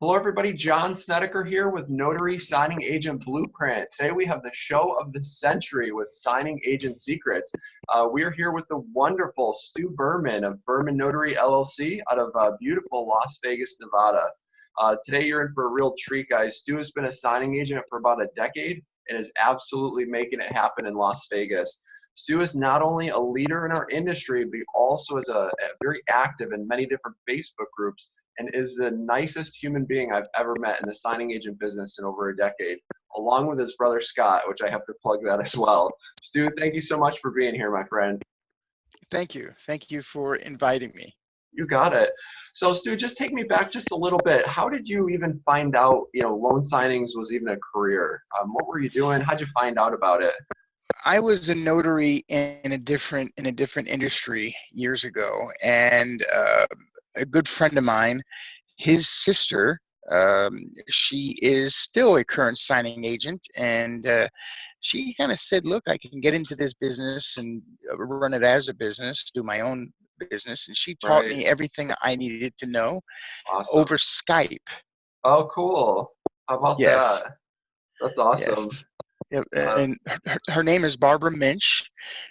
Hello, everybody. Jon Snedeker here with Notary Signing Agent Blueprint. Today we have the show of the century with Signing Agent Secrets. We are here with the wonderful Stu Berman of Berman Notary LLC out of beautiful Las Vegas, Nevada. Today you're in for a real treat, guys. Stu has been a signing agent for about a decade and is absolutely making it happen in Las Vegas. Stu is not only a leader in our industry, but he also is a very active in many different Facebook groups and is the nicest human being I've ever met in the signing agent business in over a decade, along with his brother Scott, which I have to plug that as well. Stu, thank you so much for being here, my friend. Thank you. Thank you for inviting me. You got it. So Stu, just take me back just a little bit. How did you even find out, loan signings was even a career? What were you doing? How'd you find out about it? I was a notary in a different industry years ago, and a good friend of mine, his sister, she is still a current signing agent, and she kind of said, "Look, I can get into this business and run it as a business, do my own business," and she taught me everything I needed to know over Skype. Oh, cool. How about Yes. that? That's awesome. Yes. Yeah, and her name is Barbara Minch.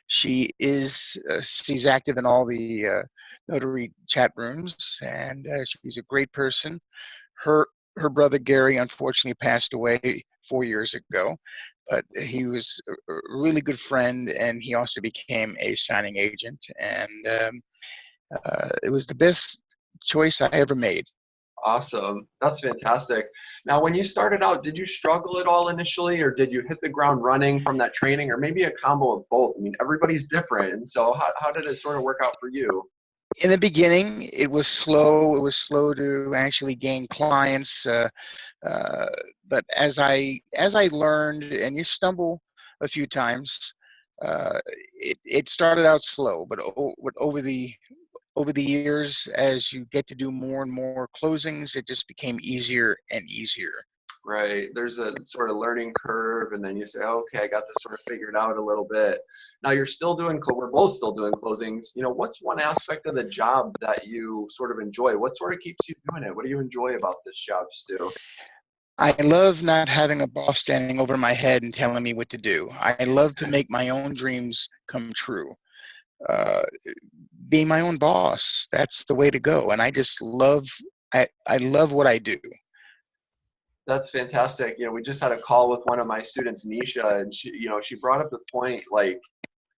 She's active in all the notary chat rooms, and she's a great person. Her brother Gary unfortunately passed away 4 years ago, but he was a really good friend, and he also became a signing agent, and it was the best choice I ever made. Awesome. That's fantastic. Now, when you started out, did you struggle at all initially, or did you hit the ground running from that training, or maybe a combo of both? I mean, everybo's different. And so how did it sort of work out for you? In the beginning, it was slow. It was slow to actually gain clients. But as I learned, and you stumble a few times, it started out slow. But over the years, as you get to do more and more closings, it just became easier and easier. Right. There's a sort of learning curve, and then you say, okay, I got this sort of figured out a little bit. Now you're still doing, we're both still doing closings. What's one aspect of the job that you sort of enjoy? What sort of keeps you doing it? What do you enjoy about this job, Stu? I love not having a boss standing over my head and telling me what to do. I love to make my own dreams come true. Being my own boss, that's the way to go. And I just love, I love what I do. That's fantastic. We just had a call with one of my students, Nisha, and she brought up the point, like,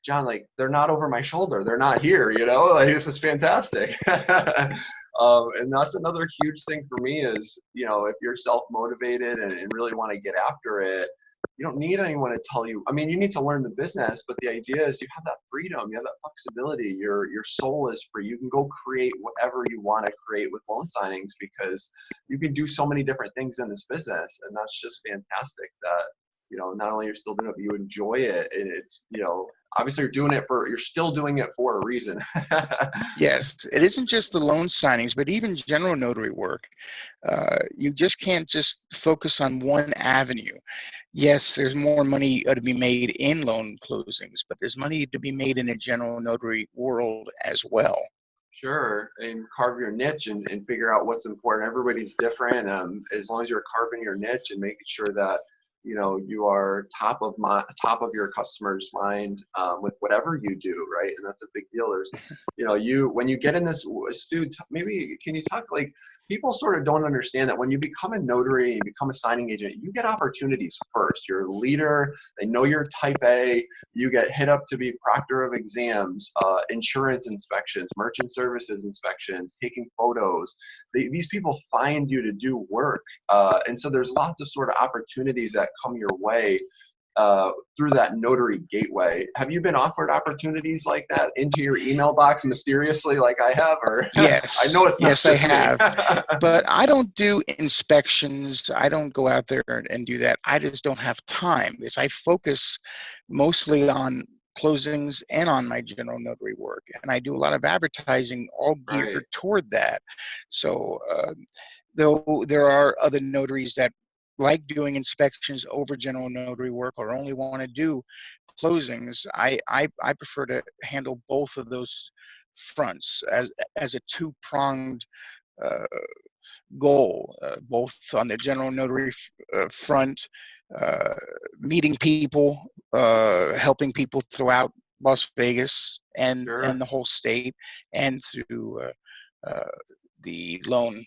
John, like, they're not over my shoulder. They're not here, like, this is fantastic. And that's another huge thing for me is, if you're self-motivated and really want to get after it, you don't need anyone to tell you. I mean, you need to learn the business, but the idea is you have that freedom, you have that flexibility. Your soul is free. You can go create whatever you want to create with loan signings because you can do so many different things in this business, and that's just fantastic. That not only you're still doing it, but you enjoy it, and it's obviously you're still doing it for a reason. Yes, it isn't just the loan signings, but even general notary work. You just can't just focus on one avenue. Yes, there's more money to be made in loan closings, but there's money to be made in a general notary world as well. Sure, and carve your niche and figure out what's important. Everybody's different. As long as you're carving your niche and making sure that you are top of your customer's mind with whatever you do, right? And that's a big deal. There's, when you get in this, Stu, maybe can you talk, like, people sort of don't understand that when you become a notary and become a signing agent, you get opportunities first. You're a leader. They know you're type A. You get hit up to be proctor of exams, insurance inspections, merchant services inspections, taking photos. These people find you to do work. And so there's lots of sort of opportunities that come your way through that notary gateway. Have you been offered opportunities like that into your email box mysteriously, like I have? Or yes, I know it's not yes, just I have. me. But I don't do inspections. I don't go out there and do that. I just don't have time because I focus mostly on closings and on my general notary work, and I do a lot of advertising all geared toward that. So though there are other notaries that like doing inspections over general notary work or only want to do closings, I prefer to handle both of those fronts as a two-pronged uh, goal, both on the general notary front, uh, meeting people, helping people throughout Las Vegas and Sure. the whole state, and through uh, the loan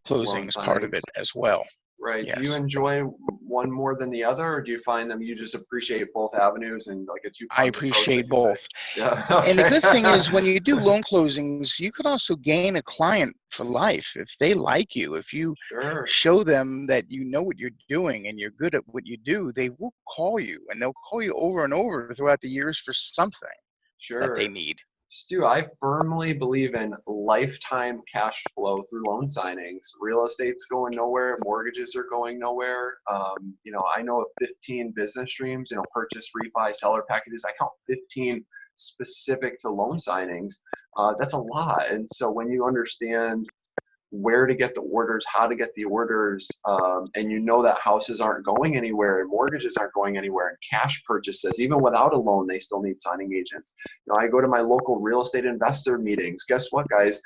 Loan closings part of signings. it as well. Right. Do you Yes, enjoy one more than the other, or do you find them you just appreciate both avenues and like a I two-pronged approach, like appreciate you say? both. Yeah. And the Okay. good thing is when you do loan closings, you can also gain a client for life. If they like you, if you Sure. show them that you know what you're doing and you're good at what you do, they will call you, and they'll call you over and over throughout the years for something that they Sure. need. Stu, I firmly believe in lifetime cash flow through loan signings. Real estate's going nowhere. Mortgages are going nowhere. I know of 15 business streams, purchase, refi, seller packages. I count 15 specific to loan signings. That's a lot. And so when you understand where to get the orders, how to get the orders, and that houses aren't going anywhere and mortgages aren't going anywhere and cash purchases, even without a loan, they still need signing agents. I go to my local real estate investor meetings. Guess what, guys?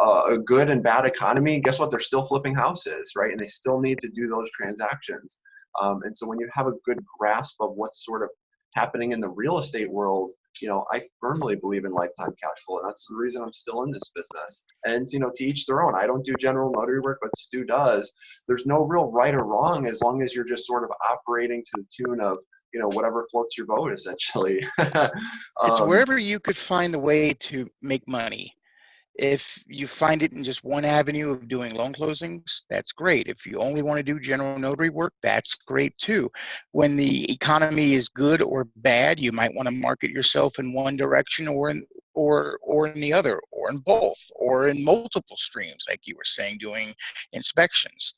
A good and bad economy, guess what? They're still flipping houses, right? And they still need to do those transactions. And so when you have a good grasp of what's sort of happening in the real estate world, I firmly believe in lifetime cash flow. And that's the reason I'm still in this business. And, to each their own. I don't do general notary work, but Stu does. There's no real right or wrong as long as you're just sort of operating to the tune of, whatever floats your boat, essentially. It's um, wherever you could find the way to make money. If you find it in just one avenue of doing loan closings, that's great. If you only want to do general notary work, that's great too. When the economy is good or bad, you might want to market yourself in one direction or in the other, or in both, or in multiple streams, like you were saying, doing inspections.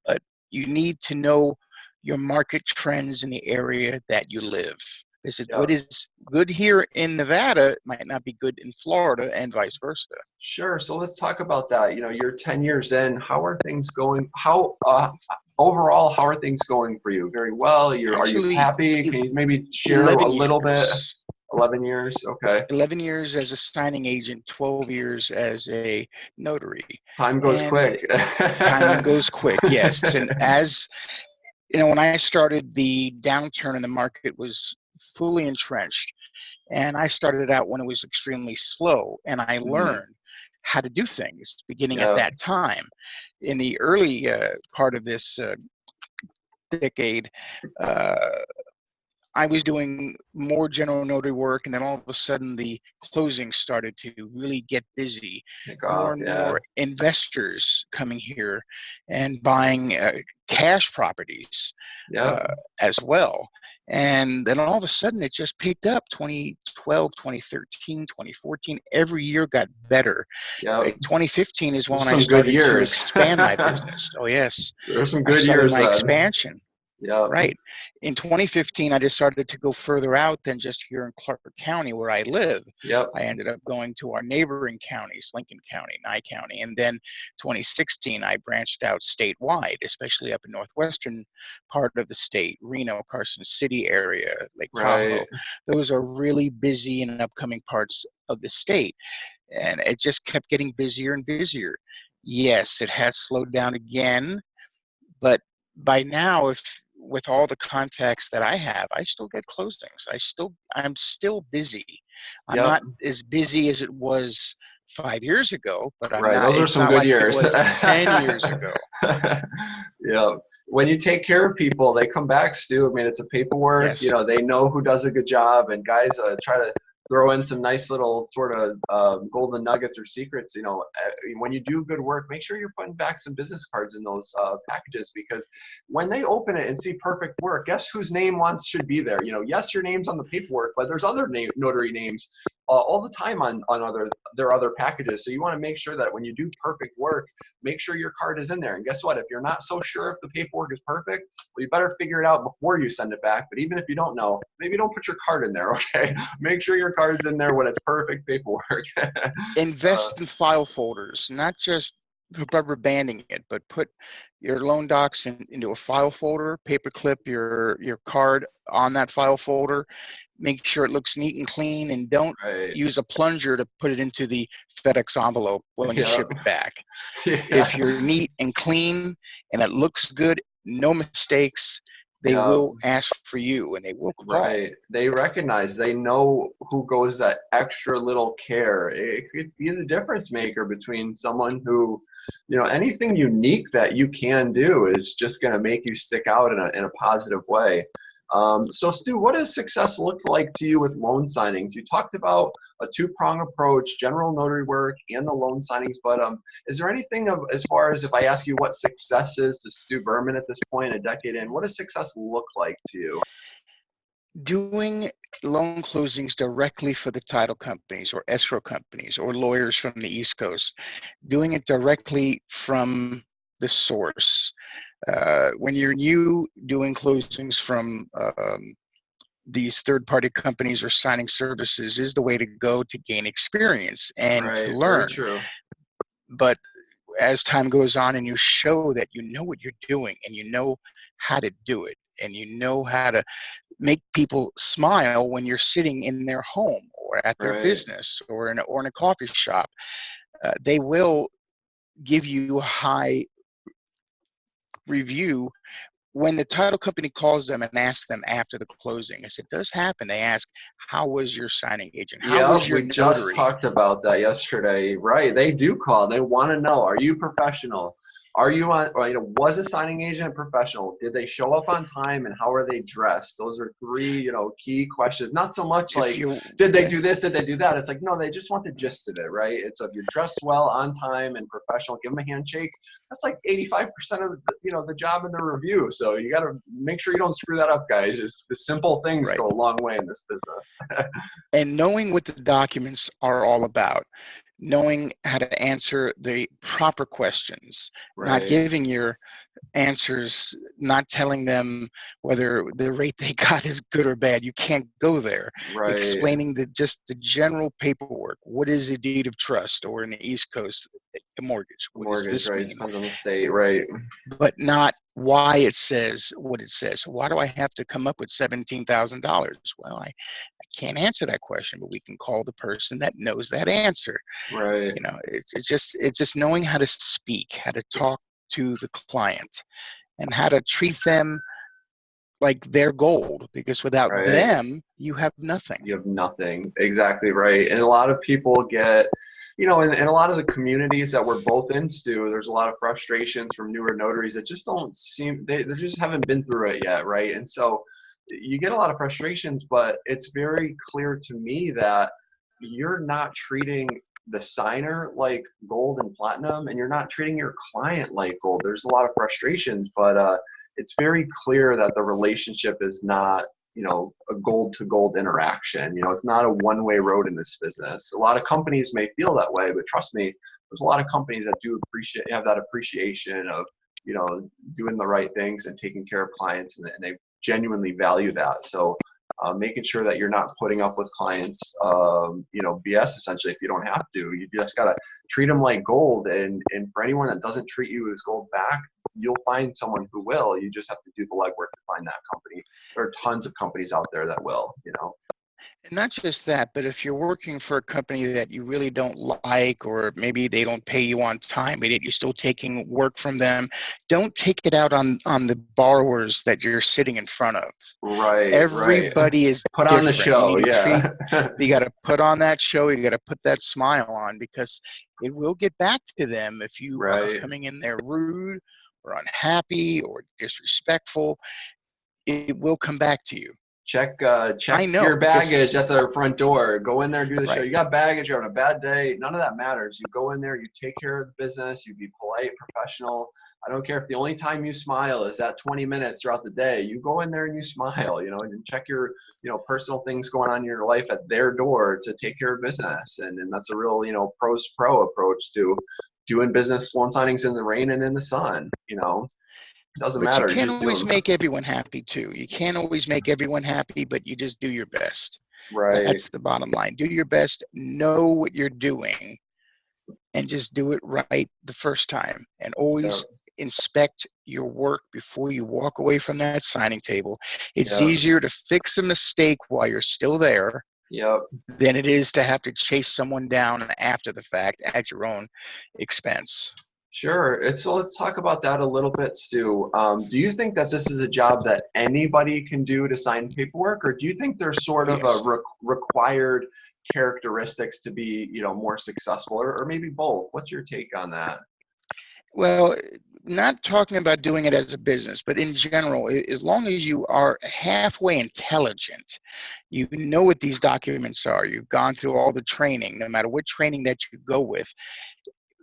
But you need to know your market trends in the area that you live. This is yeah. what is good here in Nevada might not be good in Florida, and vice versa. Sure. So let's talk about that. You're 10 years in. How are things going? Overall, how are things going for you? Very well. Are you Actually, happy? Can you maybe share a 11 little bit? years. 11 years. Okay. 11 years as a signing agent, 12 years as a notary. Time goes And quick. time goes quick, yes. And as you know, when I started, the downturn in the market was fully entrenched. And I started out when it was extremely slow, and I Mhm. learned how to do things beginning at Yeah. that time. In the early part of this decade, uh, I was doing more general notary work, and then all of a sudden the closings started to really get busy. Take More off. and Yeah. more investors coming here and buying cash properties Yep. uh, as well. And then all of a sudden it just picked up. 2012, 2013, 2014, every year got better. Yep. 2015 is Those are when I some good started to years. expand my business. Oh, yes. There are some I good started years my then. expansion. Yep. Right. In 2015, I decided to go further out than just here in Clark County where I live. Yep. I ended up going to our neighboring counties, Lincoln County, Nye County. And then 2016, I branched out statewide, especially up in northwestern part of the state, Reno, Carson City area, Lake Right. Tahoe. Those are really busy and upcoming parts of the state. And it just kept getting busier and busier. Yes, it has slowed down again, but by now, if with all the contacts that I have, I still get closings. I'm still busy. I'm Yep. not as busy as it was 5 years ago, but I'm Right. not, Those are it's some not good like it years. was 10 years ago. Yeah. When you take care of people, they come back, Stu. I mean, it's a paperwork. Yes. They know who does a good job, and guys try to throw in some nice little sort of golden nuggets or secrets. When you do good work, make sure you're putting back some business cards in those packages, because when they open it and see perfect work, guess whose name should be there? Yes, your name's on the paperwork, but there's other notary names all the time on their other packages. So you want to make sure that when you do perfect work, make sure your card is in there. And guess what? If you're not so sure if the paperwork is perfect, well, you better figure it out before you send it back. But even if you don't know, maybe don't put your card in there, okay? Make sure your card's in there when it's perfect paperwork. Invest in file folders, not just rubber banding it, but put your loan docs into a file folder, paperclip your card on that file folder. make sure it looks neat and clean, and don't Right. use a plunger to put it into the FedEx envelope when you ship it back. If you're neat and clean and it looks good, no mistakes, they will ask for you and they will call. Right. They recognize, they know who goes that extra little care. It could be the difference maker between someone who, anything unique that you can do is just going to make you stick out in a positive way. So Stu, what does success look like to you with loan signings? You talked about a two-prong approach, general notary work and the loan signings, but is there anything as far as if I ask you what success is to Stu Berman at this point, a decade in, what does success look like to you? Doing loan closings directly for the title companies or escrow companies or lawyers from the East Coast, doing it directly from the source. When you're new, doing closings from these third-party companies or signing services is the way to go to gain experience and to learn. Very true. But as time goes on and you show that you know what you're doing and you know how to do it and you know how to make people smile when you're sitting in their home or at their business or in a coffee shop, they will give you a high review. When the title company calls them and asks them after the closing, as it does happen, they ask, how was your signing agent? How was your we notary? just talked about that yesterday. Right. They do call. They want to know, are you professional? Are you on, was a signing agent professional? Did they show up on time, and how are they dressed? Those are three, key questions. Not so much like, did they do this? Did they do that? It's like, no, they just want the gist of it, right? It's if you're dressed well, on time, and professional, give them a handshake. That's like 85% of the job in the review. So you got to make sure you don't screw that up, guys. Just the simple things go a long way in this business. And knowing what the documents are all about, knowing how to answer the proper questions, not giving your answers, not telling them whether the rate they got is good or bad. You can't go there. Explaining just the general paperwork. What is a deed of trust, or in the East Coast, a mortgage? What does this mean? Depends on the state, But not why it says what it says. Why do I have to come up with $17,000? Well, I can't answer that question, but we can call the person that knows that answer. It's just knowing how to speak, how to talk to the client, and how to treat them like they're gold, because without them, you have nothing. You have nothing. Exactly right. And a lot of people get, in a lot of the communities that we're both in, Stu, there's a lot of frustrations from newer notaries that just don't seem, they just haven't been through it yet, right? And so you get a lot of frustrations, but it's very clear to me that you're not treating the signer like gold and platinum, and you're not treating your client like gold. There's a lot of frustrations, but it's very clear that the relationship is not, a gold to gold interaction. It's not a one-way road in this business. A lot of companies may feel that way, but trust me, there's a lot of companies that do have that appreciation of, doing the right things and taking care of clients, and they genuinely value that. So making sure that you're not putting up with clients, BS essentially, if you don't have to. You just got to treat them like gold. And for anyone that doesn't treat you as gold back, you'll find someone who will. You just have to do the legwork to find that company. There are tons of companies out there that will, And not just that, but if you're working for a company that you really don't like, or maybe they don't pay you on time, but yet you're still taking work from them, don't take it out on the borrowers that you're sitting in front of. Everybody is put on the show. You got to put on that show. You got to put that smile on, because it will get back to them if you are coming in there rude or unhappy or disrespectful. It will come back to you. Check your baggage at the front door. Go in there and do the show. You got baggage, you're having a bad day, none of that matters. You go in there, you take care of the business, you be polite, professional. I don't care if the only time you smile is that 20 minutes throughout the day. You go in there and you smile, and check your, personal things going on in your life at their door to take care of business. And that's a real, pros pro approach to doing business, loan signings in the rain and in the sun, Doesn't matter. You can't always make everyone happy too. You can't always make everyone happy, but you just do your best. That's the bottom line. Do your best, know what you're doing, and just do it right the first time. And always inspect your work before you walk away from that signing table. It's Yeah. easier to fix a mistake while you're still there Yep. than it is to have to chase someone down after the fact at your own expense. Sure. So let's talk about that a little bit, Stu. Do you think that this is a job that anybody can do to sign paperwork, or do you think there's sort of a Yes. required characteristics to be, more successful, or maybe both? What's your take on that? Well, not talking about doing it as a business, but in general, as long as you are halfway intelligent, you know what these documents are, you've gone through all the training, no matter what training that you go with.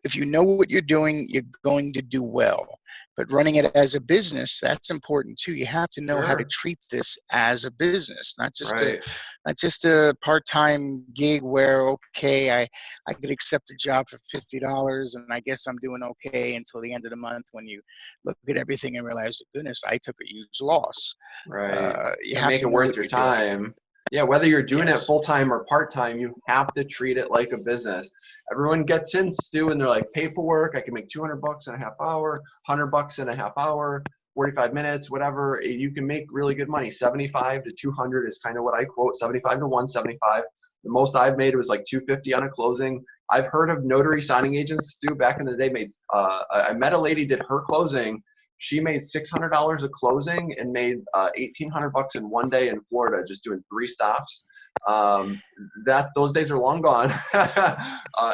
If you know what you're doing, you're going to do well. But running it as a business, that's important too. You have to know how to Sure. treat this as a business, Right. not just a part-time gig where, okay, I could accept a job for $50 and I guess I'm doing okay until the end of the month, when you look at everything and realize, goodness, I took a huge loss. Right. You And have make to it know worth what your you're doing. time. Yeah, whether you're doing it Yes. full time or part time, you have to treat it like a business. Everyone gets in, Stu, and they're like, paperwork, I can make 200 bucks in a half hour, 100 bucks in a half hour, 45 minutes, whatever. You can make really good money. 75 to 200 is kind of what I quote, 75 to 175. The most I've made was like 250 on a closing. I've heard of notary signing agents, Stu, back in the day. I met a lady, did her closing. She made $600 a closing and made 1,800 bucks in one day in Florida, just doing 3 stops. That those days are long gone,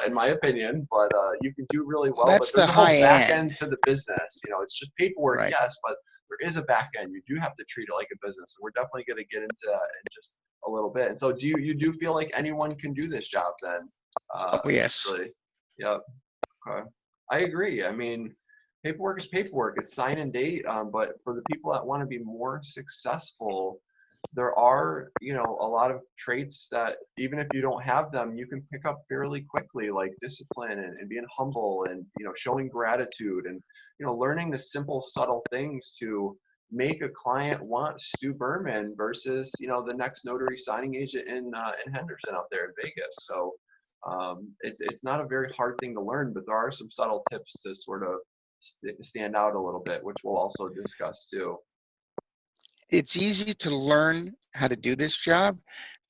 in my opinion. But you can do really So well. But that's the there's a whole high back end, end to the business. It's just paperwork, right? yes, but there is a back end. You do have to treat it like a business. We're definitely going to get into that in just a little bit. And so, do you do feel like anyone can do this job then? Oh, yes. Essentially, yep. Okay. I agree. I mean, paperwork is paperwork. It's sign and date. But for the people that want to be more successful, there are, a lot of traits that even if you don't have them, you can pick up fairly quickly, like discipline and being humble and, showing gratitude and, learning the simple, subtle things to make a client want Stu Berman versus, the next notary signing agent in Henderson out there in Vegas. So, it's not a very hard thing to learn, but there are some subtle tips to sort of stand out a little bit, which we'll also discuss too. It's easy to learn how to do this job,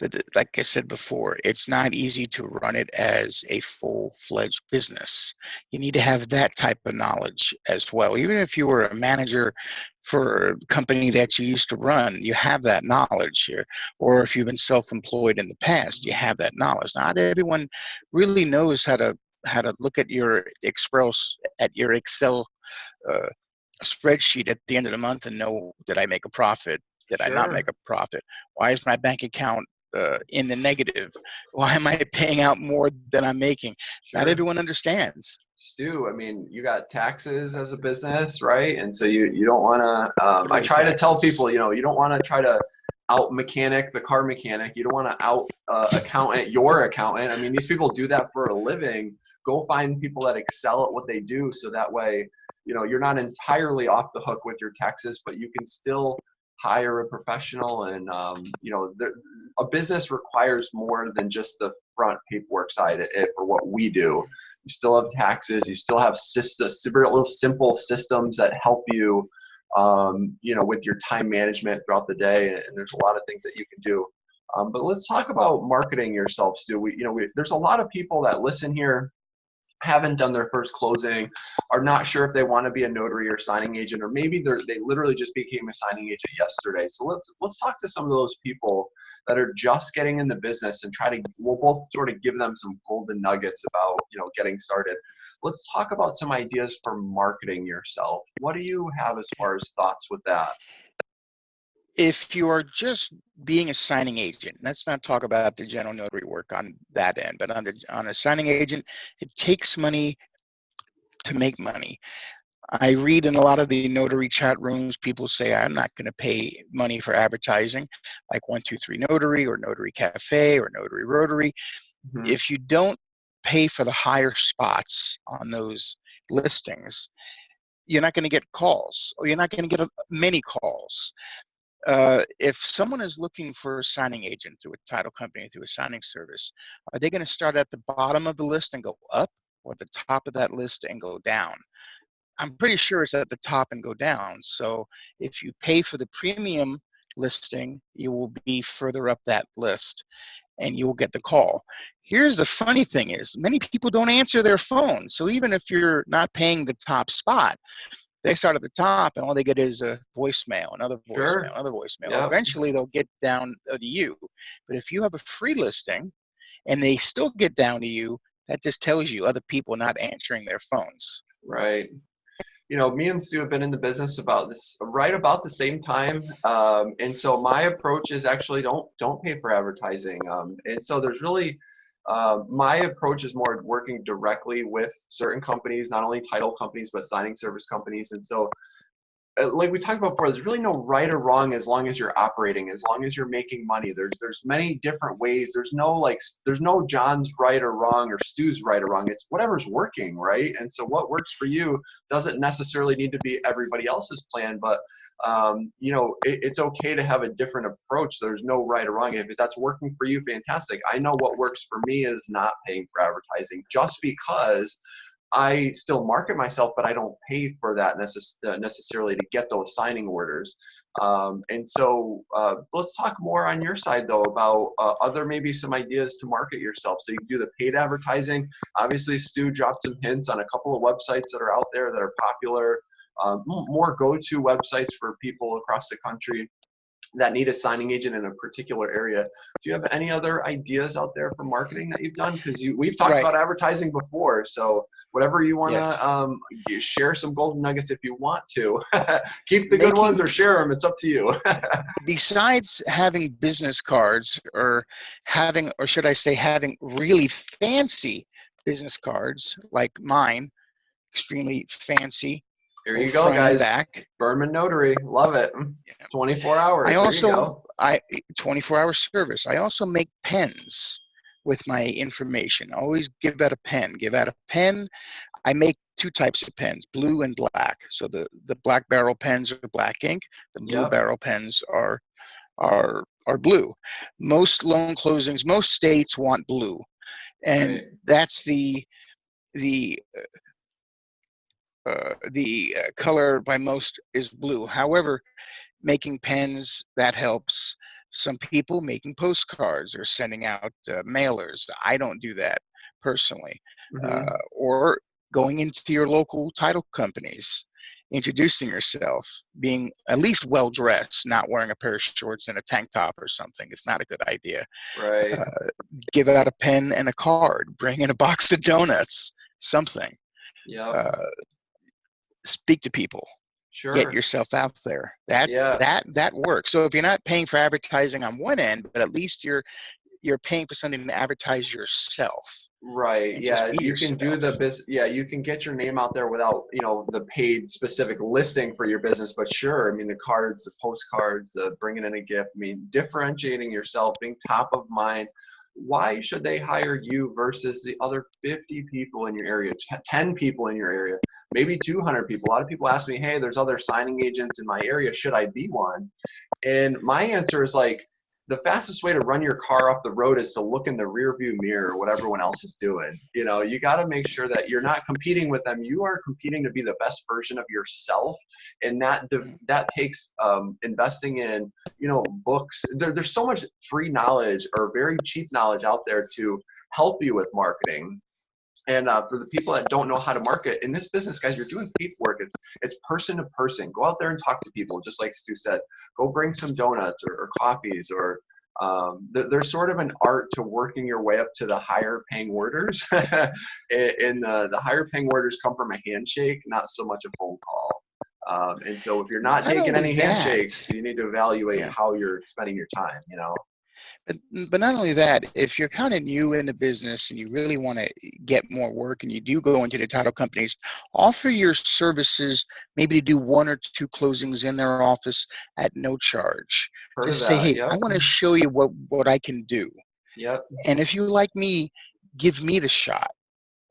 but like I said before, it's not easy to run it as a full-fledged business. You need to have that type of knowledge as well. Even if you were a manager for a company that you used to run, you have that knowledge here. Or if you've been self-employed in the past, you have that knowledge. Not everyone really knows how to look at your Excel uh, a spreadsheet at the end of the month and know, did I make a profit? Did I not make Sure, a profit? Why is my bank account in the negative? Why am I paying out more than I'm making? Not sure. everyone understands. Stu, I mean, you got taxes as a business, right? And so you don't want to. I Quarterly try to tell taxes. people, you don't want to try to out mechanic the car mechanic. You don't want to out accountant your accountant. I mean, these people do that for a living. Go find people that excel at what they do, so that way, you're not entirely off the hook with your taxes, but you can still hire a professional. And a business requires more than just the front paperwork side of it for what we do. You still have taxes. You still have systems, little simple systems that help you, with your time management throughout the day. And there's a lot of things that you can do. But let's talk about marketing yourself, Stu. There's a lot of people that listen here, haven't done their first closing, are not sure if they want to be a notary or signing agent, or maybe they literally just became a signing agent yesterday. So let's talk to some of those people that are just getting in the business and we'll both sort of give them some golden nuggets about, getting started. Let's talk about some ideas for marketing yourself. What do you have as far as thoughts with that? If you are just being a signing agent, let's not talk about the general notary work on that end, but on a signing agent, it takes money to make money. I read in a lot of the notary chat rooms, people say, I'm not going to pay money for advertising, like 123 Notary or Notary Cafe or Notary Rotary. Hmm. If you don't pay for the higher spots on those listings, you're not going to get calls, or you're not going to get many calls. If someone is looking for a signing agent through a title company, through a signing service, are they going to start at the bottom of the list and go up, or at the top of that list and go down? I'm pretty sure it's at the top and go down. So if you pay for the premium listing, you will be further up that list and you will get the call. Here's the funny thing is many people don't answer their phone. So even if you're not paying the top spot, they start at the top and all they get is a voicemail, another voicemail, Sure. another voicemail. Yep. Eventually they'll get down to you. But if you have a free listing and they still get down to you, that just tells you other people not answering their phones. Right. You know, me and Stu have been in the business about this right about the same time, and so my approach is actually don't pay for advertising, and so there's really my approach is more working directly with certain companies, not only title companies but signing service companies, and so like we talked about before, there's really no right or wrong as long as you're operating, as long as you're making money. There's many different ways. There's no John's right or wrong or Stu's right or wrong. It's whatever's working, right? And so what works for you doesn't necessarily need to be everybody else's plan, but you know, it's okay to have a different approach. There's no right or wrong. If that's working for you, fantastic. I know what works for me is not paying for advertising just because I still market myself, but I don't pay for that necessarily to get those signing orders. And so let's talk more on your side though about other maybe some ideas to market yourself. So you can do the paid advertising. Obviously, Stu dropped some hints on a couple of websites that are out there that are popular, more go-to websites for people across the country that need a signing agent in a particular area. Do you have any other ideas out there for marketing that you've done? Because we've talked Right. about advertising before, so whatever you want Yes. to you share some golden nuggets if you want to. Keep the good ones Making or share them. It's up to you. Besides having business cards or having, or should I say having really fancy business cards like mine, extremely fancy, Here you both go, front and guys. back. Berman Notary, love it. 24 I hours. There you also, go. 24-hour service. I also make pens with my information. I always give out a pen. I make two types of pens, blue and black. So the black barrel pens are black ink. The blue Yep. barrel pens are blue. Most loan closings, most states want blue, and Right. that's the color by most is blue. However, making pens, that helps. Some people making postcards or sending out mailers. I don't do that personally. Mm-hmm. Or going into your local title companies, introducing yourself, being at least well dressed, not wearing a pair of shorts and a tank top or something. It's not a good idea. Right. Uh, give out a pen and a card. Bring in a box of donuts. Something. Yep. Uh, speak to people. Get Sure. yourself out there. That Yeah. that works. So if you're not paying for advertising on one end, but at least you're paying for something to advertise yourself Right. and just Yeah. be You can do yourself. the business. Yeah. You can get your name out there without, you know, the paid specific listing for your business. But sure, I mean, the cards, the postcards, the bringing in a gift, I mean, differentiating yourself, being top of mind. Why should they hire you versus the other 50 people in your area, 10 people in your area, maybe 200 people? A lot of people ask me, hey, there's other signing agents in my area. Should I be one? And my answer is like, the fastest way to run your car off the road is to look in the rear view mirror, what everyone else is doing. You know, you got to make sure that you're not competing with them. You are competing to be the best version of yourself. And that takes investing in, you know, books. There's so much free knowledge or very cheap knowledge out there to help you with marketing. And for the people that don't know how to market in this business, guys, you're doing paperwork. It's person to person. Go out there and talk to people, just like Stu said. Go bring some donuts or coffees, or there's sort of an art to working your way up to the higher paying orders. And the higher paying orders come from a handshake, not so much a phone call. And so if you're not Not taking only any that, handshakes, you need to evaluate yeah, how you're spending your time. You know. but not only that, if you're kind of new in the business and you really want to get more work and you do go into the title companies, offer your services maybe to do one or two closings in their office at no charge. Heard of Just say, that? hey, I Yep. want to show you what I can do. Yep. And if you like me, give me the shot.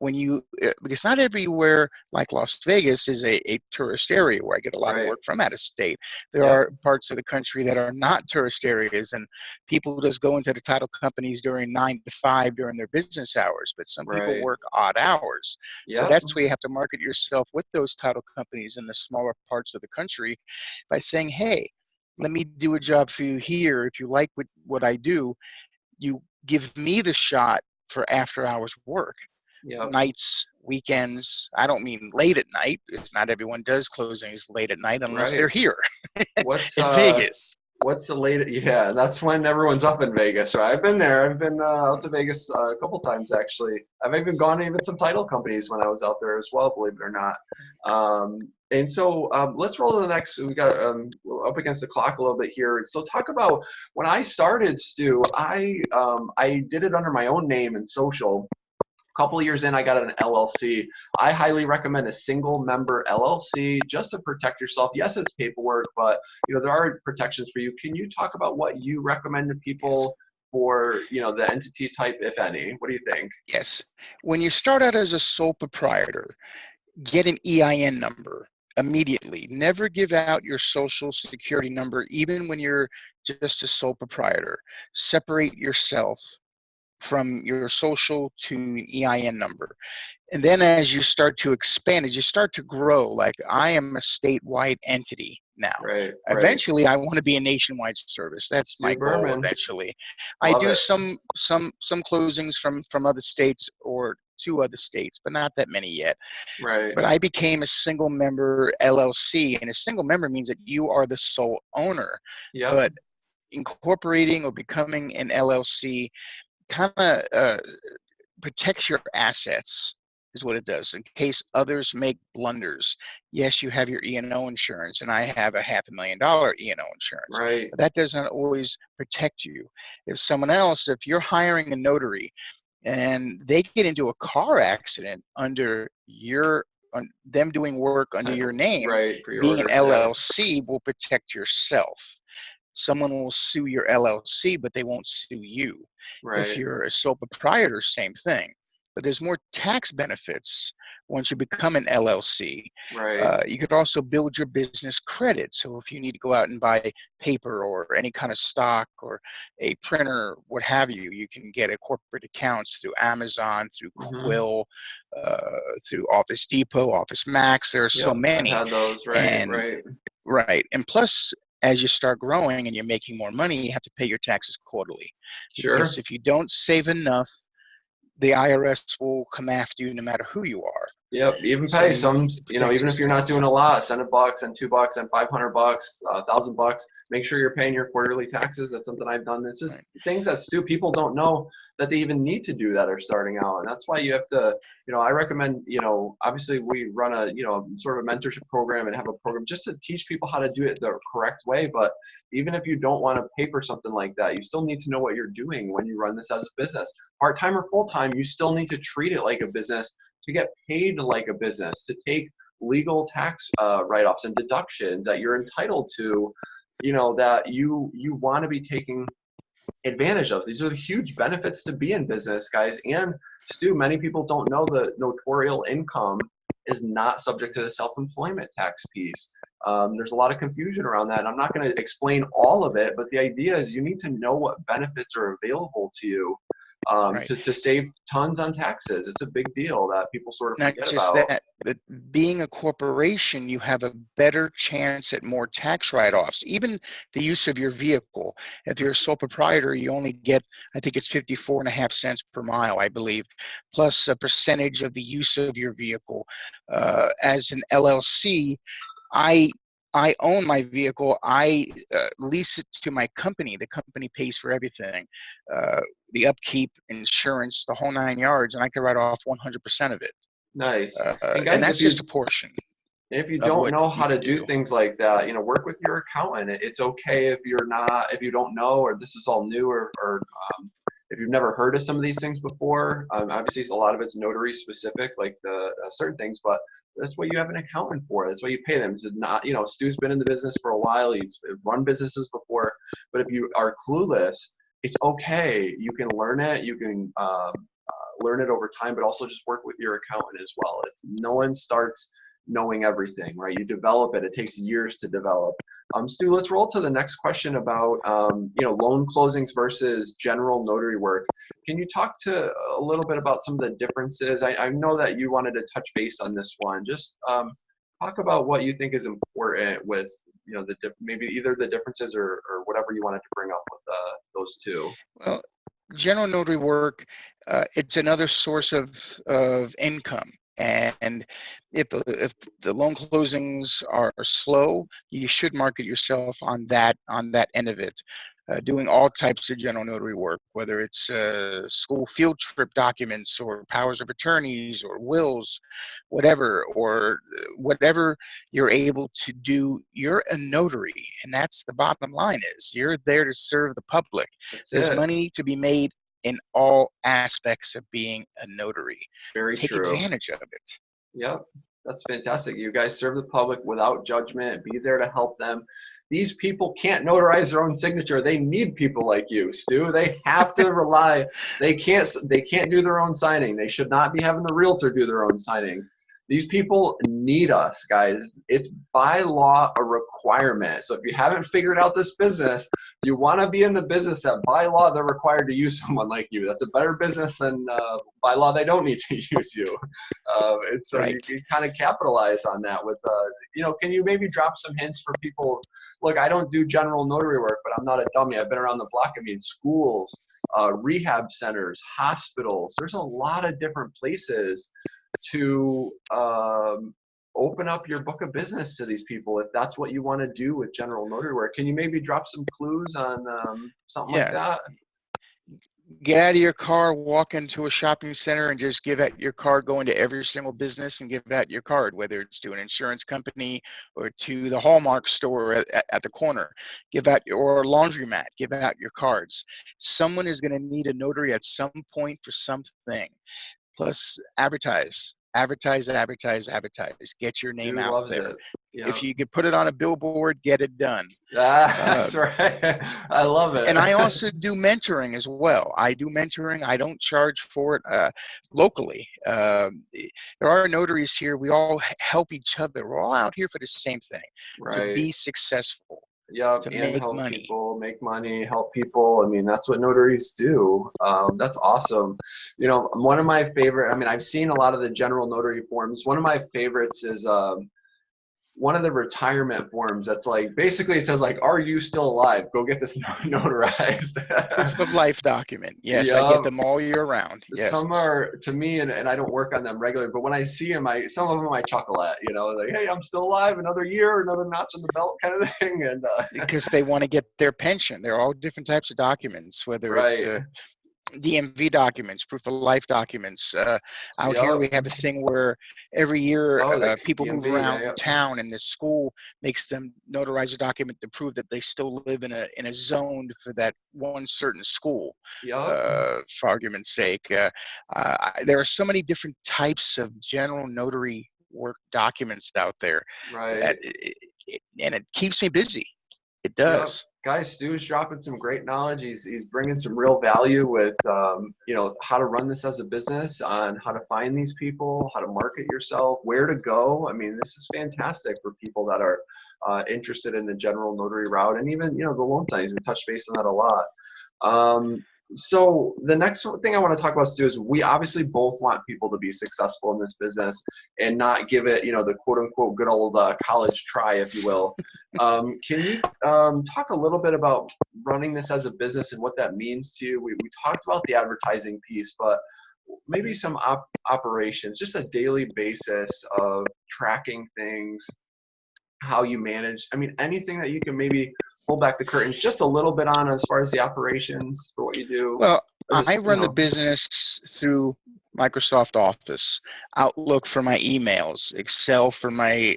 when you, because not everywhere like Las Vegas is a tourist area where I get a lot of Right. work from out of state. There Yep. are parts of the country that are not tourist areas, and people just go into the title companies during 9 to 5 during their business hours, but some people Right. work odd hours. So Yep. that's where you have to market yourself with those title companies in the smaller parts of the country by saying, hey, let me do a job for you here. If you like what I do, you give me the shot for after hours work, Yep. nights, weekends. I don't mean late at night, because not everyone does closings late at night unless they're Right. here What's in Vegas. what's the latest? Yeah, that's when everyone's up in Vegas, right? I've been there. I've been out to Vegas a couple times actually. I've even gone to even some title companies when I was out there as well, believe it or not. And so let's roll to the next. We got we're up against the clock a little bit here. So talk about when I started, Stu. I did it under my own name and social. Couple of years in, I got an LLC. I highly recommend a single member LLC just to protect yourself. Yes, it's paperwork, but there are protections for you. Can you talk about what you recommend to Yes. people for the entity type, if any? What do you think? Yes. When you start out as a sole proprietor, get an EIN number immediately. Never give out your social security number, even when you're just a sole proprietor. Separate yourself from your social to an EIN number. And then as you start to expand, as you start to grow, like I am a statewide entity now. Right, right. Eventually, I want to be a nationwide service. That's my Stu goal Berman, eventually. I love do it. some closings from other states or to other states, but not that many yet. Right. But I became a single member LLC, and a single member means that you are the sole owner. Yep. But incorporating or becoming an LLC kind of protects your assets is what it does in case others make blunders. Yes, you have your E&O insurance, and I have a $500,000 E&O insurance, Right. but that doesn't always protect you. If you're hiring a notary and they get into a car accident under them doing work under your Title. name, Right. For your being an orders. Yeah. LLC will protect yourself. Someone will sue your LLC, but they won't sue you. If Right. you're a sole proprietor, same thing. But there's more tax benefits once you become an LLC. Right. You could also build your business credit. So if you need to go out and buy paper or any kind of stock or a printer, what have you, you can get a corporate accounts through Amazon, through Mm-hmm. Quill, through Office Depot, Office Max. There are so Yep. I've many. had those. Right. And Right. right. And plus, as you start growing and you're making more money, you have to pay your taxes quarterly. Because Sure. if you don't save enough, the IRS will come after you no matter who you are. Yep, even So pay you some, need to protect even if you're not yourself. doing a lot, send $1 and $2 and $500, $1,000. Make sure you're paying your quarterly taxes. That's something I've done. It's Right. just things that people don't know that they even need to do that are starting out, and that's why you have to. I recommend. Obviously we run a sort of a mentorship program and have a program just to teach people how to do it the correct way. But even if you don't want to pay for something like that, you still need to know what you're doing when you run this as a business, part time or full time. You still need to treat it like a business, to get paid like a business, to take legal tax write-offs and deductions that you're entitled to, that you want to be taking advantage of. These are the huge benefits to be in business, guys. And Stu, many people don't know the notarial income is not subject to the self-employment tax piece. There's a lot of confusion around that. I'm not going to explain all of it, but the idea is you need to know what benefits are available to you, Right. to save tons on taxes. It's a big deal that people sort of Not forget just about. that, but being a corporation, you have a better chance at more tax write-offs. Even the use of your vehicle. If you're a sole proprietor, you only get, I think it's 54.5 cents per mile, I believe, plus a percentage of the use of your vehicle. As an LLC, I I own my vehicle. I lease it to my company. The company pays for everything, uh, the upkeep, insurance, the whole 9 yards, and I can write off 100% of it. Nice. And And guys, that's just a portion if you of don't what know you how to can do do. things like that, work with your accountant. It's okay if you don't know, or this is all new, or if you've never heard of some of these things before. Obviously, a lot of it's notary specific, like the certain things, but that's what you have an accountant for. That's why you pay them. To not, Stu's been in the business for a while. He's run businesses before, but if you are clueless, it's okay. You can learn it. You can learn it over time, but also just work with your accountant as well. It's no one starts knowing everything, right? You develop it. It takes years to develop. Stu, let's roll to the next question about, loan closings versus general notary work. Can you talk to a little bit about some of the differences? I know that you wanted to touch base on this one. Just talk about what you think is important with, maybe either the differences or whatever you wanted to bring up with those two. Well, general notary work, it's another source of income. And if the loan closings are slow, you should market yourself on that end of it. Doing all types of general notary work, whether it's school field trip documents or powers of attorneys or wills, or whatever you're able to do, you're a notary. And that's the bottom line, is you're there to serve the public. There's money to be made in all aspects of being a notary. Very Take true. advantage of it. Yep, that's fantastic. You guys serve the public without judgment. Be there to help them. These people can't notarize their own signature. They need people like you, Stu. They have to rely. They can't do their own signing. They should not be having the realtor do their own signing. These people need us, guys. It's by law a requirement. So if you haven't figured out this business, you want to be in the business that by law they're required to use someone like you. That's a better business than by law they don't need to use you. And so Right. you kind of capitalize on that with, can you maybe drop some hints for people? Look, I don't do general notary work, but I'm not a dummy. I've been around the block. I mean, schools, rehab centers, hospitals. There's a lot of different places to open up your book of business to these people if that's what you want to do with general notary work. Can you maybe drop some clues on something like that? Get out of your car, walk into a shopping center, and just give out your card. Go into every single business and give out your card, whether it's to an insurance company or to the Hallmark store at the corner. Give out your laundromat. Give out your cards. Someone is going to need a notary at some point for something. Plus, advertise. Get your name out there. Yeah. If you could put it on a billboard, get it done. That's right. I love it. And I also do mentoring as well. I do mentoring. I don't charge for it locally. There are notaries here. We all help each other. We're all out here for the same thing, to be successful. Yep, to and make help money. people, make money, help people. I mean, that's what notaries do. That's awesome. One of my favorite, I've seen a lot of the general notary forms. One of my favorites is one of the retirement forms that's like, basically it says like, are you still alive? Go get this notarized. Proof of life document. Yes, Yep. I get them all year round. Yes. Some are, to me, and I don't work on them regularly, but when I see them, some of them I chuckle at, like, hey, I'm still alive, another year, another notch on the belt kind of thing. And because they want to get their pension. They're all different types of documents, whether it's DMV documents, proof of life documents. Out here we have a thing where every year people move around town, and the school makes them notarize a document to prove that they still live in a zone for that one certain school. For argument's sake, there are so many different types of general notary work documents out there, and it keeps me busy. It does. Guys, Stu's dropping some great knowledge. He's bringing some real value with, how to run this as a business, on how to find these people, how to market yourself, where to go. This is fantastic for people that are interested in the general notary route, and even, the loan signings. We touched base on that a lot. So the next thing I want to talk about, Stu, is we obviously both want people to be successful in this business and not give it, the quote unquote good old college try, if you will. Can you talk a little bit about running this as a business and what that means to you? We talked about the advertising piece, but maybe some operations, just a daily basis of tracking things, how you manage. Anything that you can maybe pull back the curtains just a little bit on as far as the operations for what you do? Well, I run the business through Microsoft Office, Outlook for my emails, Excel for my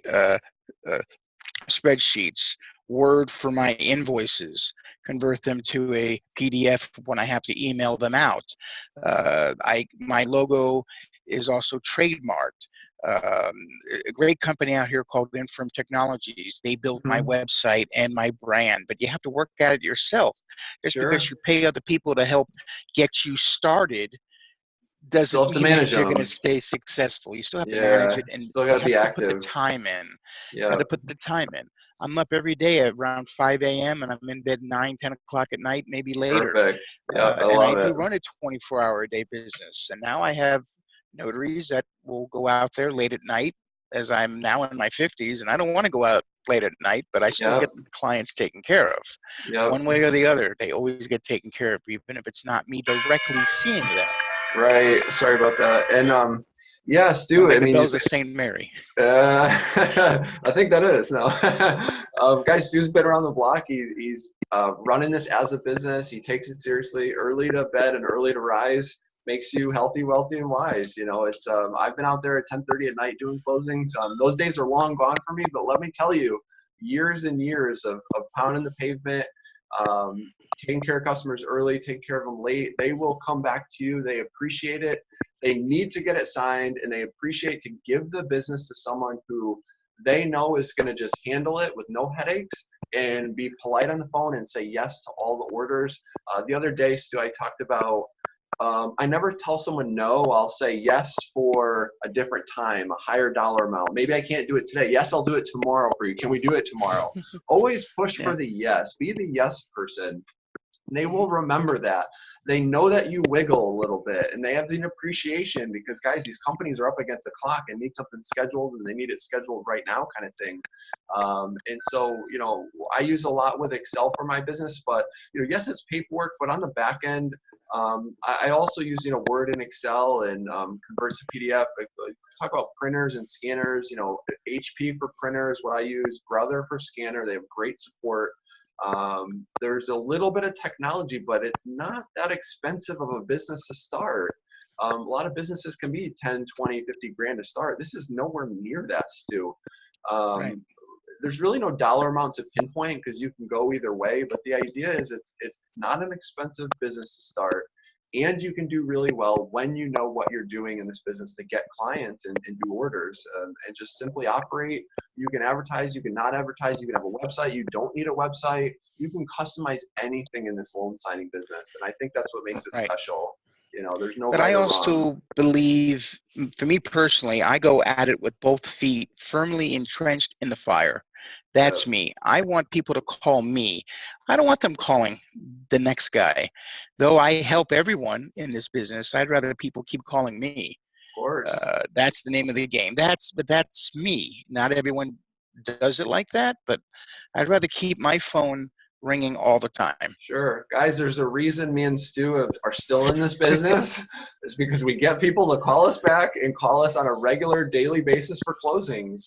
spreadsheets, Word for my invoices, convert them to a PDF when I have to email them out. My logo is also trademarked. A great company out here called Infirm Technologies. They built my website and my brand, but you have to work at it yourself. Just because you pay other people to help get you started Still doesn't have to mean manage that you're going to them. stay successful. You still have to manage Yeah, it, and still you gotta be have to put the active. time in. Got Yeah, to put the time in. I'm up every day at around 5 a.m. and I'm in bed 9, 10 o'clock at night, maybe later. perfect. Yep, I And I love do it. run a 24-hour-a-day business. And now I have notaries that will go out there late at night, as I'm now in my 50s, and I don't want to go out late at night, but I still Yep, get the clients taken care of. yep. One way or the other, they always get taken care of, even if it's not me directly seeing them. Right. Sorry about that. And yeah, Sound Stu. I like the mean, bells of St. Mary. I think that is no. Guy Stu's been around the block. He's running this as a business. He takes it seriously. Early to bed and early to rise makes you healthy, wealthy, and wise. You know, it's I've been out there at 10:30 at night doing closings. Those days are long gone for me. But let me tell you, years and years of pounding the pavement, taking care of customers early, taking care of them late. They will come back to you. They appreciate it. They need to get it signed, and they appreciate to give the business to someone who they know is going to just handle it with no headaches and be polite on the phone and say yes to all the orders. The other day, Stu, I talked about I never tell someone no. I'll say yes for a different time, a higher dollar amount. Maybe I can't do it today. Yes, I'll do it tomorrow for you. Can we do it tomorrow? Always push Yeah. for the yes. Be the yes person. They Mm-hmm. will remember that. They know that you wiggle a little bit, and they have an appreciation because, guys, these companies are up against the clock and need something scheduled, and they need it scheduled right now, kind of thing. And so, you know, I use a lot with Excel for my business, but you know, yes, it's paperwork, but on the back end, I also use Word and Excel and convert to PDF. I talk about printers and scanners. You know, HP for printers, what I use, Brother for scanner. They have great support. There's a little bit of technology, but it's not that expensive of a business to start. A lot of businesses can be 10, 20, 50 grand to start. This is nowhere near that, Stu. Right. There's really no dollar amount to pinpoint because you can go either way, but the idea is it's not an expensive business to start. And you can do really well when you know what you're doing in this business to get clients and do orders and just simply operate. You can advertise, you can not advertise, you can have a website, you don't need a website. You can customize anything in this loan signing business. And I think that's what makes it Right. special. You know, there's no But right I or wrong. also believe, for me personally, I go at it with both feet firmly entrenched in the fire. Yeah, That's me. I want people to call me. I don't want them calling the next guy. Though I help everyone in this business, I'd rather people keep calling me. of course. That's the name of the game. But that's me. Not everyone does it like that, but I'd rather keep my phone ringing all the time. Sure. Guys, there's a reason me and Stu are still in this business. It's because we get people to call us back and call us on a regular daily basis for closings.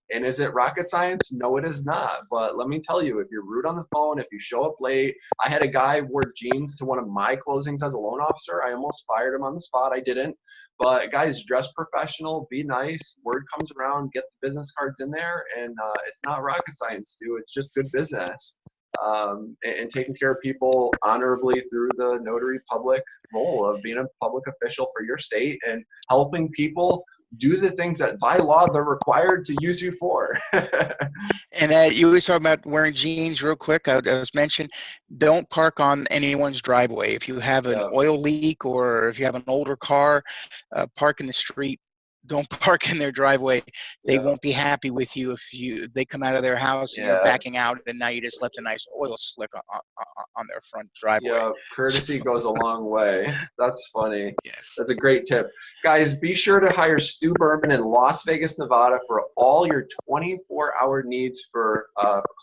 And is it rocket science? No, it is not. But let me tell you, if you're rude on the phone, if you show up late, I had a guy wear jeans to one of my closings as a loan officer. I almost fired him on the spot. I didn't. But guys, dress professional, be nice. Word comes around, get the business cards in there, and it's not rocket science, Stu. It's just good business. And taking care of people honorably through the notary public role of being a public official for your state and helping people do the things that by law they're required to use you for. And you always talk about wearing jeans real quick. I was mentioned, don't park on anyone's driveway. If you have an Yeah, oil leak or if you have an older car, park in the street. Don't park in their driveway. They yeah, won't be happy with you if they come out of their house and you're yeah. backing out and now you just left a nice oil slick on their front driveway. Yeah, courtesy goes a long way. That's funny. Yes. That's a great tip. Guys, be sure to hire Stu Berman in Las Vegas, Nevada for all your 24-hour needs for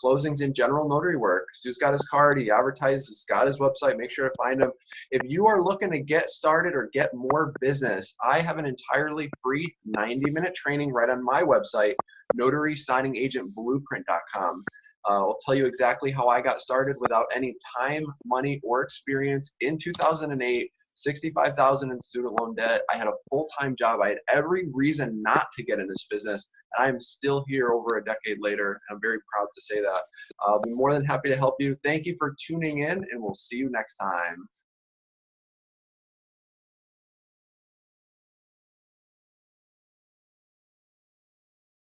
closings and general notary work. Stu's got his card. He advertises. He's got his website. Make sure to find him. If you are looking to get started or get more business, I have an entirely free 90-minute training right on my website, notarysigningagentblueprint.com. I'll tell you exactly how I got started without any time, money, or experience. In 2008, 65,000 in student loan debt. I had a full-time job. I had every reason not to get in this business, and I'm still here over a decade later. And I'm very proud to say that. I'll be more than happy to help you. Thank you for tuning in, and we'll see you next time.